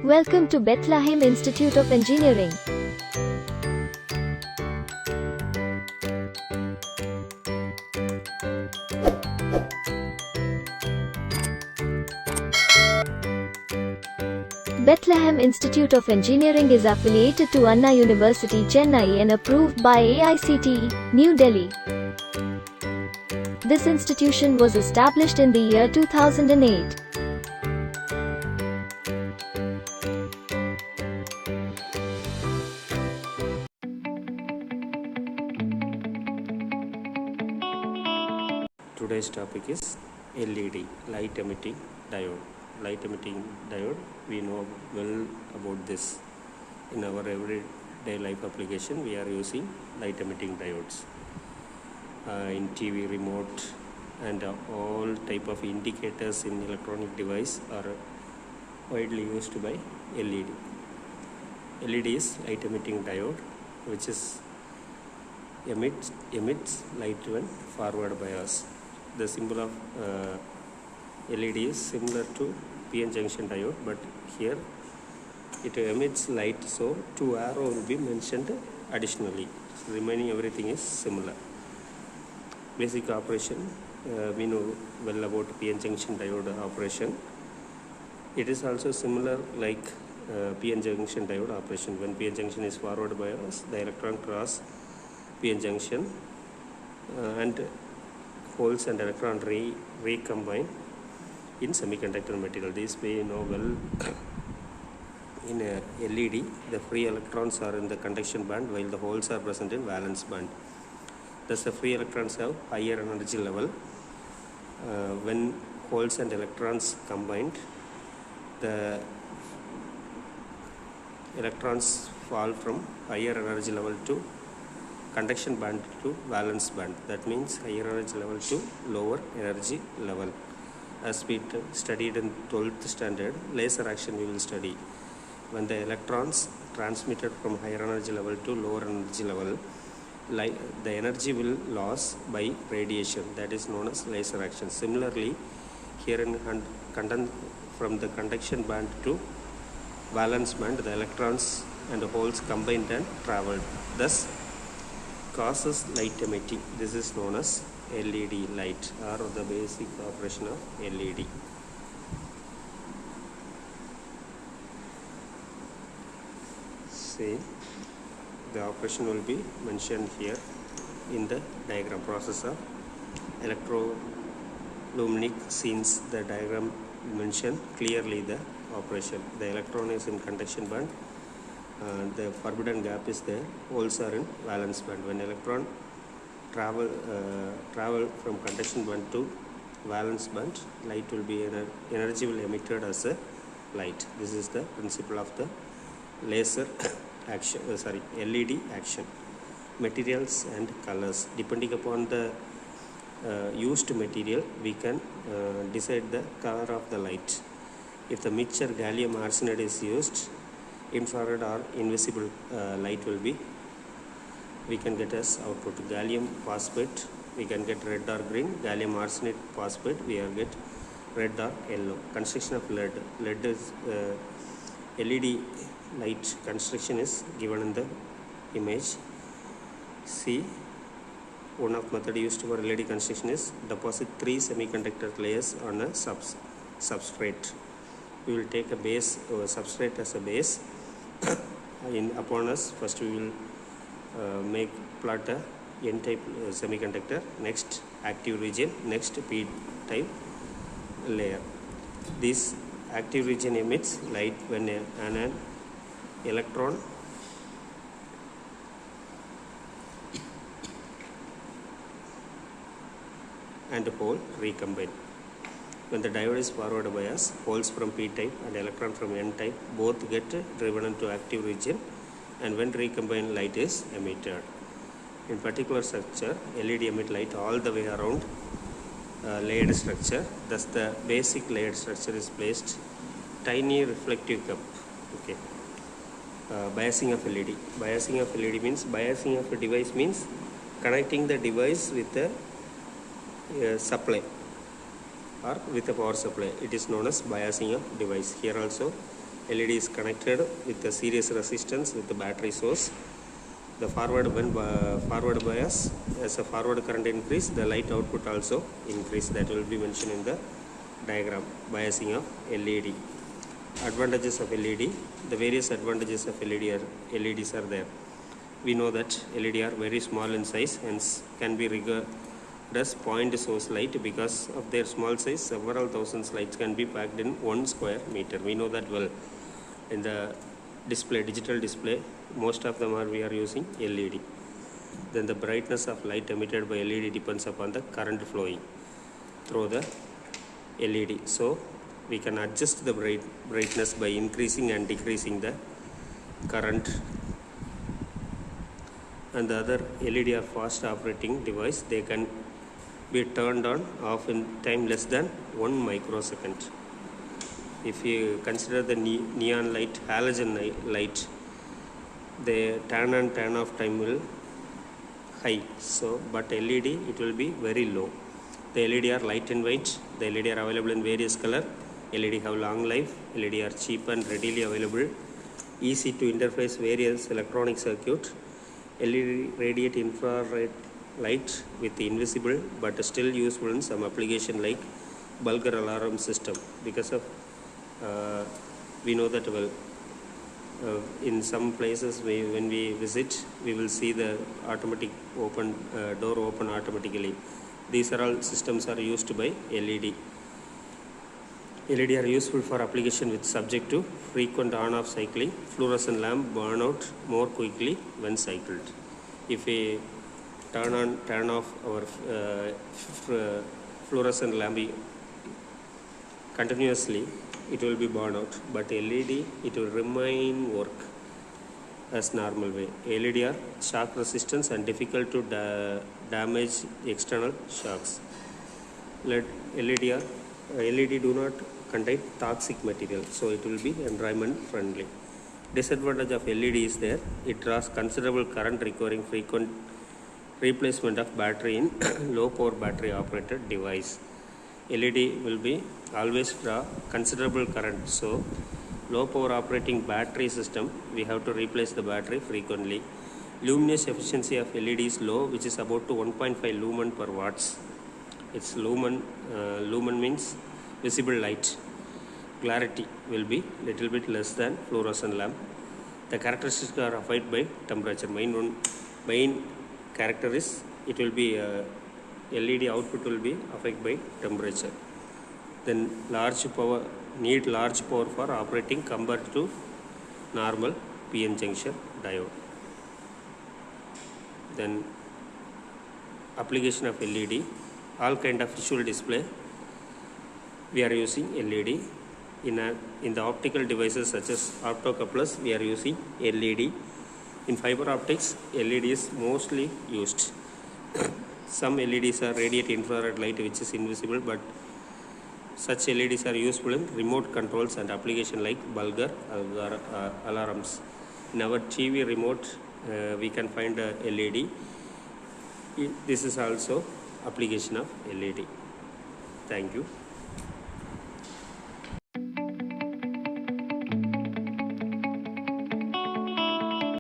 Welcome to Bethlehem Institute of Engineering. Bethlehem Institute of Engineering is affiliated to Anna University, Chennai and approved by AICTE, New Delhi. This institution was established in the year 2008. Today's topic is LED, light emitting diode. Light emitting diode, we know well about this. In our everyday life application, we are using light emitting diodes. In TV remote and all type of indicators in electronic device are widely used by LED. LED is light emitting diode, which is emits light when forward bias. The symbol of LED is similar to PN junction diode, but here it emits light, so two arrow will be mentioned additionally. So remaining everything is similar. Basic operation, we know well about PN junction diode operation. It is also similar like PN junction diode operation. When PN junction is forward bias, the electron cross PN junction and holes and electron recombine in semiconductor material. This we know well. In a LED, the free electrons are in the conduction band while the holes are present in valence band. Thus, the free electrons have higher energy level. When holes and electrons combined, the electrons fall from higher energy level to conduction band to valence band. That means higher energy level to lower energy level. As we studied in 12th standard, laser action we will study. When the electrons transmitted from higher energy level to lower energy level, the energy will loss by radiation. That is known as laser action. Similarly, here in from the conduction band to valence band, the electrons and holes combined and traveled. Thus, causes light emitting. This is known as LED light, or the basic operation of LED. See, the operation will be mentioned here in the diagram. Process of electroluminic scenes. The diagram mention clearly the operation. The electron is in conduction band. The forbidden gap is there. Holes are in valence band. When electron travel from conduction band to valence band, light will be energy will emitted as a light. This is the principle of the laser action. LED action. Materials and colors. Depending upon the used material, we can decide the color of the light. If the mixture gallium arsenide is used, infrared or invisible light will be, we can get as output. Gallium phosphate, we can get red or green. Gallium arsenide phosphate, we will get red or yellow. Construction of lead. Lead is LED light construction is given in the image. See, one of method used for LED construction is deposit 3 semiconductor layers on a substrate. We will take a base substrate as a base. Upon us, first we will plot a N-type semiconductor, next active region, next P-type layer. This active region emits light when an electron and hole recombine. When the diode is forward bias, holes from P-type and electron from N-type both get driven into active region, and when recombined, light is emitted. In particular structure, LED emit light all the way around layered structure. Thus, the basic layered structure is placed tiny reflective cup. Okay. Biasing of LED. Biasing of LED means, biasing of a device means connecting the device with the supply or with a power supply. It is known as biasing of device. Here also LED is connected with a series resistance with the battery source. The forward bias, as a forward current increase, the light output also increase. That will be mentioned in the diagram. Biasing of LED. Advantages of LED. The various advantages of LEDs are there. We know that LED are very small in size, hence can be regarded as point source light. Because of their small size, several thousands lights can be packed in 1 square meter. We know that well. In the display, digital display, most of them we are using LED. Then the brightness of light emitted by LED depends upon the current flowing through the LED. So we can adjust the brightness by increasing and decreasing the current. And the other LED are fast operating device. They can be turned on off in time less than 1 microsecond. If you consider the neon light, halogen light, the turn on turn off time will high. So but LED it will be very low. The LED are light and weight. The LED are available in various color. LED have long life. LED are cheap and readily available. Easy to interface various electronic circuit. LED radiate infrared light with invisible but still useful in some application like bulgar alarm system. Because of we know that well, in some places when we visit, we will see the automatic door open automatically. These are all systems are used by LED. LED are useful for application with subject to frequent on-off cycling. Fluorescent lamp burn out more quickly when cycled. If we turn on, turn off our fluorescent lamp continuously, it will be burn out. But LED, it will remain work as normal way. LED are shock resistance and difficult to damage external shocks. LED do not contain toxic material, so it will be environment friendly. Disadvantage of LED is there. It draws considerable current requiring frequent replacement of battery in low power battery operated device. LED will be always draw considerable current, so low power operating battery system we have to replace the battery frequently. Luminous efficiency of LED is low, which is about to 1.5 lumen per watts. Its lumen means visible light. Clarity will be little bit less than fluorescent lamp. The characteristics are affected by temperature. Main character is it will be LED output will be affected by temperature. Then large power for operating compared to normal PN junction diode. Then application of LED, all kind of visual display we are using LED. In the optical devices such as optocouplers we are using LED. In fiber optics LED is mostly used. Some LEDs are radiate infrared light which is invisible, but such LEDs are useful in remote controls and application like bulgar alarms. In our TV remote we can find a LED. This is also application of LED. Thank you.